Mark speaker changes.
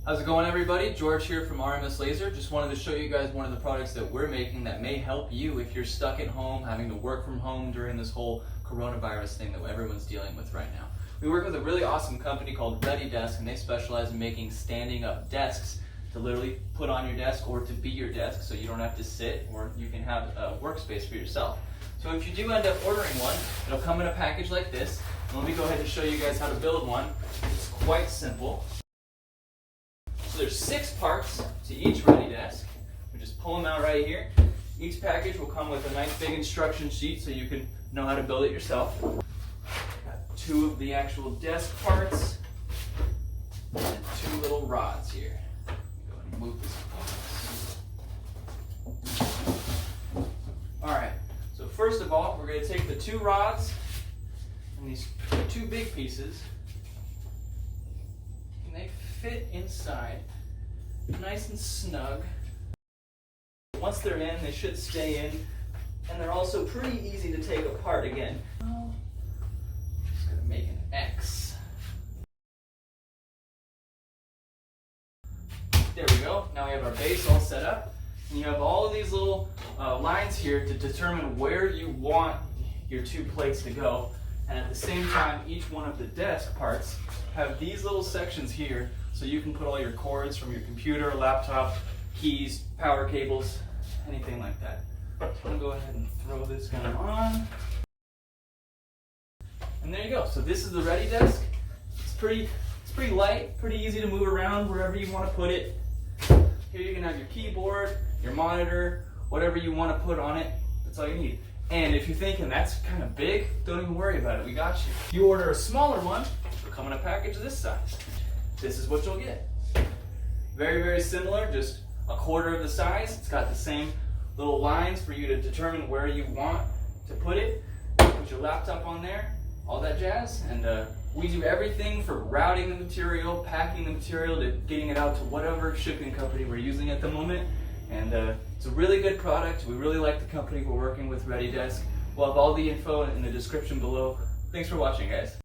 Speaker 1: How's it going, everybody? George here from RMS Laser. Just wanted to show you guys one of the products that we're making that may help you if you're stuck at home, having to work from home during this whole coronavirus thing that everyone's dealing with right now. We work with a really awesome company called ReadyDesk, and they specialize in making standing up desks to literally put on your desk or to be your desk so you don't have to sit, or you can have a workspace for yourself. So if you do end up ordering one, it'll come in a package like this. And let me go ahead and show you guys how to build one. It's quite simple. So there's 6 parts to each ReadyDesk. We just pull them out right here. Each package will come with a nice big instruction sheet so you can know how to build it yourself. Got 2 of the actual desk parts and 2 little rods here. Go ahead and move this apart. Alright, so first of all, we're going to take the 2 rods and these 2 big pieces, and they fit inside nice and snug. Once they're in, they should stay in, and they're also pretty easy to take apart again. Just gonna make an X. There we go. Now we have our base all set up, and you have all of these little lines here to determine where you want your 2 plates to go. And at the same time, each one of the desk parts have these little sections here so you can put all your cords from your computer, laptop, keys, power cables, anything like that. So I'm going to go ahead and throw this guy on. And there you go. So this is the ReadyDesk. It's pretty light, pretty easy to move around wherever you want to put it. Here you can have your keyboard, your monitor, whatever you want to put on it. That's all you need. And if you're thinking that's kind of big, don't even worry about it, we got you. If you order a smaller one, it'll come in a package this size. This is what you'll get. Very, very similar, just a quarter of the size. It's got the same little lines for you to determine where you want to put it. Put your laptop on there, all that jazz. And we do everything from routing the material, packing the material, to getting it out to whatever shipping company we're using at the moment. And it's a really good product. We really like the company we're working with, ReadyDesk. We'll have all the info in the description below. Thanks for watching, guys.